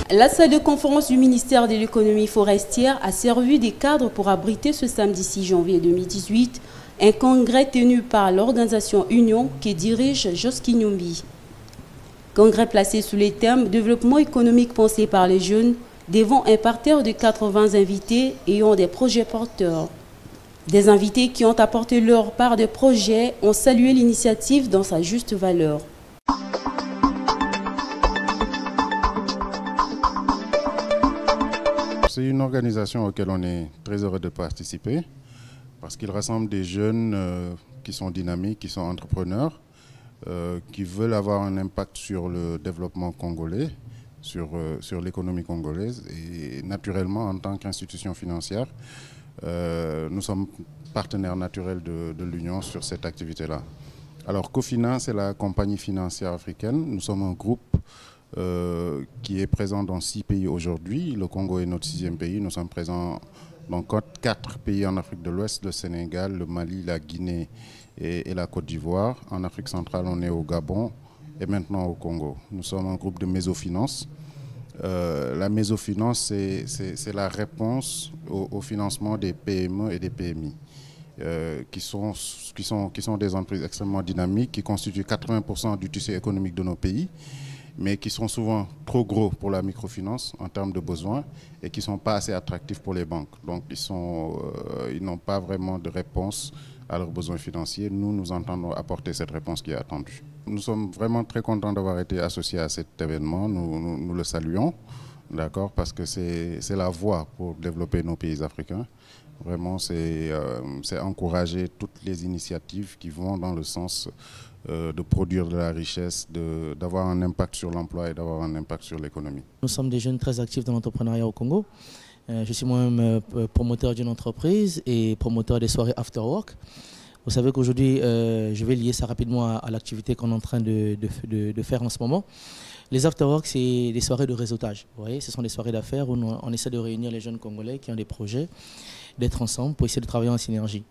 La salle de conférence du ministère de l'économie forestière a servi de cadre pour abriter ce samedi 6 janvier 2018 un congrès tenu par l'organisation Union qui dirige Joski Nyumbi. Congrès placé sous les thèmes développement économique pensé par les jeunes devant un parterre de 80 invités ayant des projets porteurs. Des invités qui ont apporté leur part de projets ont salué l'initiative dans sa juste valeur. C'est une organisation auquel on est très heureux de participer parce qu'il rassemble des jeunes qui sont dynamiques, qui sont entrepreneurs, qui veulent avoir un impact sur le développement congolais, sur l'économie congolaise et naturellement en tant qu'institution financière, nous sommes partenaires naturels de l'Union sur cette activité-là. Alors Cofina, c'est la compagnie financière africaine. Nous sommes un groupe qui est présent dans 6 pays aujourd'hui. Le Congo est notre 6e pays. Nous sommes présents dans 4 pays en Afrique de l'Ouest, le Sénégal, le Mali, la Guinée et la Côte d'Ivoire. En Afrique centrale, on est au Gabon et maintenant au Congo. Nous sommes un groupe de mésofinance. La mésofinance, c'est la réponse au financement des PME et des PMI, qui sont des entreprises extrêmement dynamiques, qui constituent 80% du tissu économique de nos pays, mais qui sont souvent trop gros pour la microfinance en termes de besoins et qui ne sont pas assez attractifs pour les banques. Donc ils n'ont pas vraiment de réponse à leurs besoins financiers. Nous entendons apporter cette réponse qui est attendue. Nous sommes vraiment très contents d'avoir été associés à cet événement. Nous le saluons, d'accord, parce que c'est la voie pour développer nos pays africains. Vraiment, c'est encourager toutes les initiatives qui vont dans le sens de produire de la richesse, d'avoir un impact sur l'emploi et d'avoir un impact sur l'économie. Nous sommes des jeunes très actifs dans l'entrepreneuriat au Congo. Je suis moi-même promoteur d'une entreprise et promoteur des soirées after work. Vous savez qu'aujourd'hui, je vais lier ça rapidement à l'activité qu'on est en train de faire en ce moment. Les after work, c'est des soirées de réseautage. Vous voyez, ce sont des soirées d'affaires où on essaie de réunir les jeunes Congolais qui ont des projets, d'être ensemble pour essayer de travailler en synergie.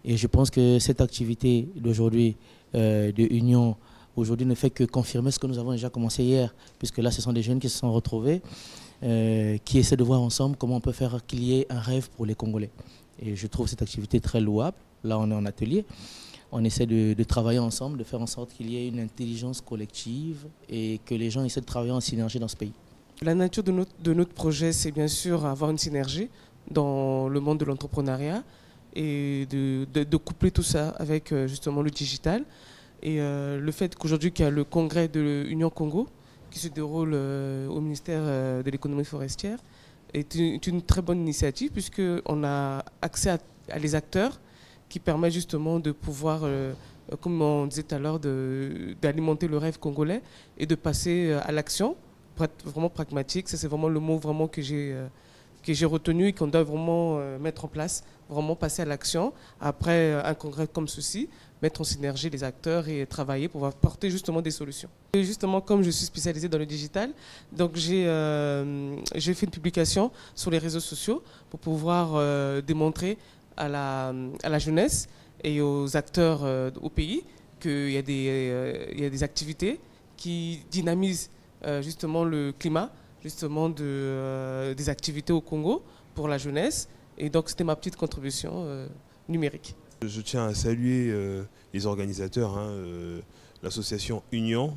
Et je pense que cette activité d'aujourd'hui, de Union, aujourd'hui ne fait que confirmer ce que nous avons déjà commencé hier, puisque là, ce sont des jeunes qui se sont retrouvés, qui essaient de voir ensemble comment on peut faire qu'il y ait un rêve pour les Congolais. Et je trouve cette activité très louable. Là, on est en atelier. On essaie de travailler ensemble, de faire en sorte qu'il y ait une intelligence collective et que les gens essaient de travailler en synergie dans ce pays. La nature de notre projet, c'est bien sûr avoir une synergie dans le monde de l'entrepreneuriat et de coupler tout ça avec justement le digital. Et le fait qu'aujourd'hui, qu'il y a le congrès de l'Union Congo qui se déroule au ministère de l'économie forestière est une très bonne initiative puisqu'on a accès à les acteurs qui permettent justement de pouvoir, comme on disait tout à l'heure, d'alimenter le rêve congolais et de passer à l'action, vraiment pragmatique. Ça, c'est vraiment le mot vraiment que j'ai retenu et qu'on doit vraiment mettre en place, vraiment passer à l'action. Après un congrès comme ceci, mettre en synergie les acteurs et travailler pour apporter justement des solutions. Et justement, comme je suis spécialisée dans le digital, donc j'ai fait une publication sur les réseaux sociaux pour pouvoir démontrer à la jeunesse et aux acteurs au pays qu'il y a des activités qui dynamisent justement le climat, justement des activités au Congo pour la jeunesse. Et donc c'était ma petite contribution numérique. Je tiens à saluer les organisateurs, l'association Union,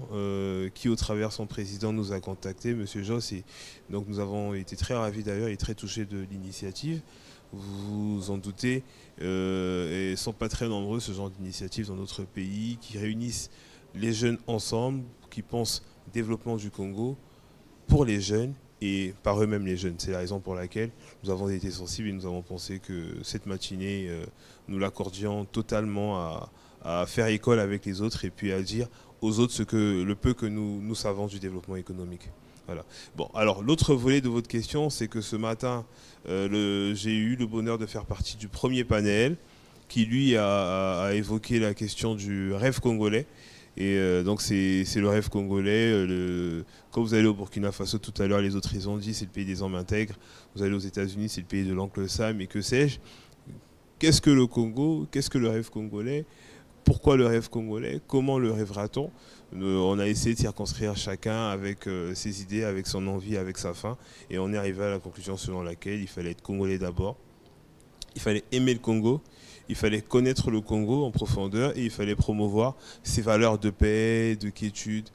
qui au travers son président nous a contactés, M. Joss, et donc nous avons été très ravis d'ailleurs et très touchés de l'initiative. Vous vous en doutez, et ne sont pas très nombreux ce genre d'initiatives dans notre pays qui réunissent les jeunes ensemble, qui pensent développement du Congo pour les jeunes et par eux-mêmes les jeunes. C'est la raison pour laquelle nous avons été sensibles et nous avons pensé que cette matinée, nous l'accordions totalement à faire école avec les autres et puis à dire aux autres le peu que nous savons du développement économique. Voilà. Bon, alors l'autre volet de votre question, c'est que ce matin, j'ai eu le bonheur de faire partie du premier panel qui, lui, a évoqué la question du rêve congolais. Et donc c'est le rêve congolais. Quand vous allez au Burkina Faso tout à l'heure, les autres ils ont dit c'est le pays des hommes intègres. Vous allez aux États-Unis, c'est le pays de l'oncle Sam et que sais-je. Qu'est-ce que le Congo? Qu'est-ce que le rêve congolais? pourquoi le rêve congolais? Comment le rêvera-t-on? On a essayé de circonscrire chacun avec ses idées, avec son envie, avec sa faim. Et on est arrivé à la conclusion selon laquelle il fallait être congolais d'abord. Il fallait aimer le Congo. Il fallait connaître le Congo en profondeur et il fallait promouvoir ses valeurs de paix, de quiétude,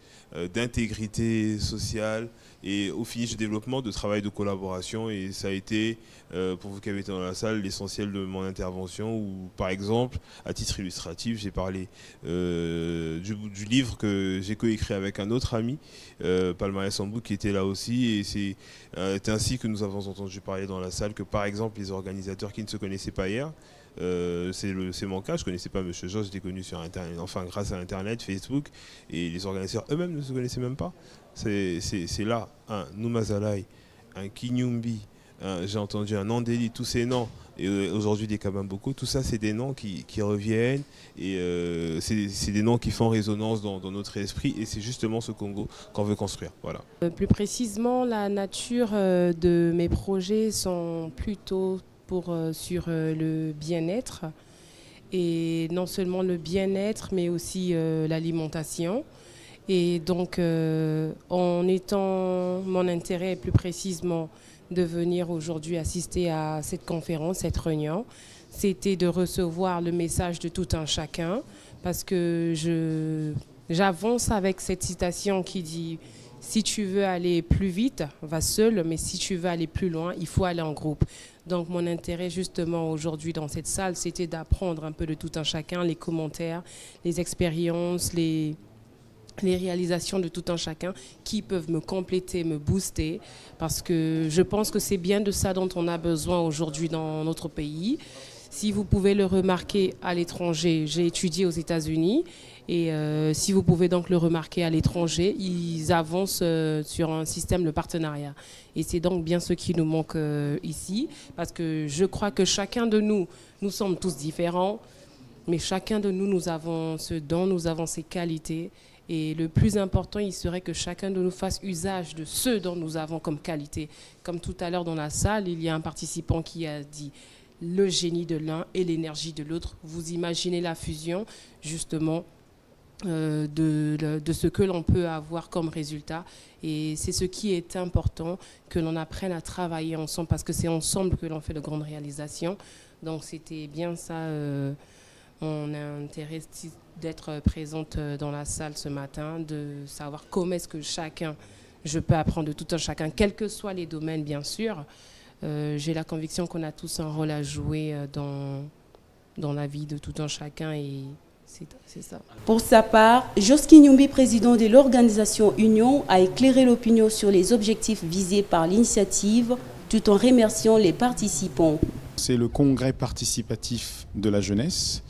d'intégrité sociale et au finish de développement, de travail de collaboration. Et ça a été, pour vous qui avez été dans la salle, l'essentiel de mon intervention où, par exemple, à titre illustratif, j'ai parlé du livre que j'ai coécrit avec un autre ami, Palmaria Sambou, qui était là aussi. Et c'est ainsi que nous avons entendu parler dans la salle que, par exemple, les organisateurs qui ne se connaissaient pas hier, c'est mon cas, je ne connaissais pas M. Georges, je l'ai connu sur Internet, enfin grâce à Internet, Facebook, et les organisateurs eux-mêmes ne se connaissaient même pas. C'est là un Numazalai, un Kinyumbi, j'ai entendu un Andeli, tous ces noms, et aujourd'hui des Kabamboko, tout ça c'est des noms qui reviennent, et c'est des noms qui font résonance dans notre esprit, et c'est justement ce Congo qu'on veut construire. Voilà. Plus précisément, la nature de mes projets sont plutôt sur le bien-être, et non seulement le bien-être mais aussi l'alimentation. Et donc en étant mon intérêt plus précisément de venir aujourd'hui assister à cette conférence, cette réunion, c'était de recevoir le message de tout un chacun, parce que j'avance avec cette citation qui dit: si tu veux aller plus vite, va seul, mais si tu veux aller plus loin, il faut aller en groupe. Donc mon intérêt justement aujourd'hui dans cette salle, c'était d'apprendre un peu de tout un chacun, les commentaires, les expériences, les réalisations de tout un chacun qui peuvent me compléter, me booster, parce que je pense que c'est bien de ça dont on a besoin aujourd'hui dans notre pays. Si vous pouvez le remarquer à l'étranger, j'ai étudié aux États-Unis, et si vous pouvez donc le remarquer à l'étranger, ils avancent sur un système de partenariat. Et c'est donc bien ce qui nous manque ici, parce que je crois que chacun de nous, nous sommes tous différents, mais chacun de nous, nous avons ce don, nous avons ces qualités. Et le plus important, il serait que chacun de nous fasse usage de ce dont nous avons comme qualité. Comme tout à l'heure dans la salle, il y a un participant qui a dit le génie de l'un et l'énergie de l'autre. Vous imaginez la fusion, justement, de ce que l'on peut avoir comme résultat. Et c'est ce qui est important, que l'on apprenne à travailler ensemble, parce que c'est ensemble que l'on fait de grandes réalisations. Donc c'était bien ça, mon intérêt d'être présente dans la salle ce matin, de savoir comment est-ce que je peux apprendre de tout un chacun, quels que soient les domaines bien sûr. J'ai la conviction qu'on a tous un rôle à jouer dans la vie de tout un chacun, et c'est ça. Pour sa part, Jos Kinyumbi, président de l'organisation Union, a éclairé l'opinion sur les objectifs visés par l'initiative, tout en remerciant les participants. C'est le congrès participatif de la jeunesse.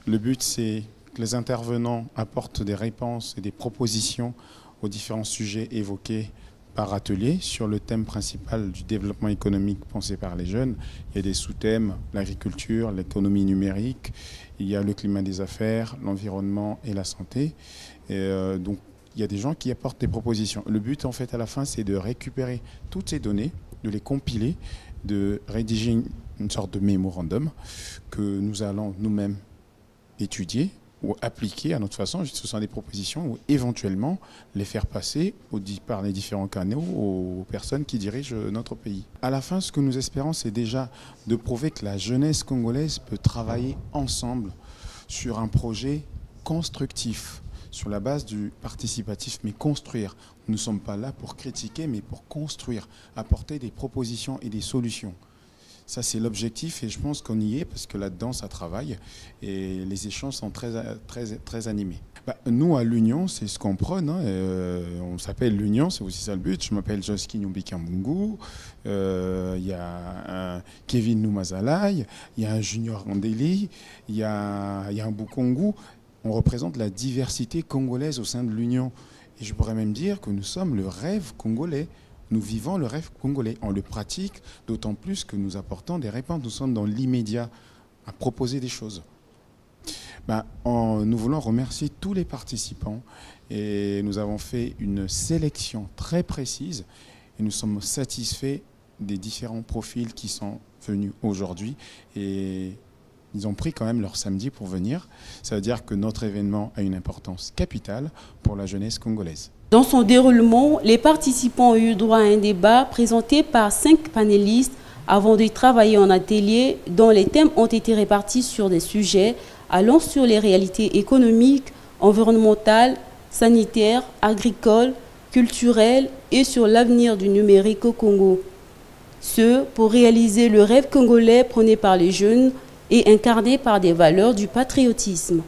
Le but, c'est que les intervenants apportent des réponses et des propositions aux différents sujets évoqués par atelier sur le thème principal du développement économique pensé par les jeunes. Il y a des sous-thèmes, l'agriculture, l'économie numérique, il y a le climat des affaires, l'environnement et la santé. Et donc, il y a des gens qui apportent des propositions. Le but, en fait, à la fin, c'est de récupérer toutes ces données, de les compiler, de rédiger une sorte de mémorandum que nous allons nous-mêmes étudier ou appliquer à notre façon. Ce sont des propositions ou éventuellement les faire passer par les différents canaux aux personnes qui dirigent notre pays. À la fin, ce que nous espérons, c'est déjà de prouver que la jeunesse congolaise peut travailler ensemble sur un projet constructif, sur la base du participatif, mais construire. Nous ne sommes pas là pour critiquer, mais pour construire, apporter des propositions et des solutions. Ça, c'est l'objectif, et je pense qu'on y est parce que là-dedans, ça travaille et les échanges sont très animés. Nous, à l'Union, c'est ce qu'on prône. On s'appelle l'Union, c'est aussi ça le but. Je m'appelle Jos Kinyumbi Kambungu. Il y a un Kevin Numazalai, il y a un Junior Andeli, il y a un Bukongu. On représente la diversité congolaise au sein de l'Union. Et je pourrais même dire que nous sommes le rêve congolais. Nous vivons le rêve congolais. On le pratique, d'autant plus que nous apportons des réponses. Nous sommes dans l'immédiat à proposer des choses. Nous voulons remercier tous les participants et nous avons fait une sélection très précise et nous sommes satisfaits des différents profils qui sont venus aujourd'hui. Et Ils ont pris quand même leur samedi pour venir. Ça veut dire que notre événement a une importance capitale pour la jeunesse congolaise. Dans son déroulement, les participants ont eu droit à un débat présenté par 5 panélistes avant de travailler en atelier dont les thèmes ont été répartis sur des sujets allant sur les réalités économiques, environnementales, sanitaires, agricoles, culturelles et sur l'avenir du numérique au Congo. Ce, pour réaliser le rêve congolais prôné par les jeunes et incarné par des valeurs du patriotisme.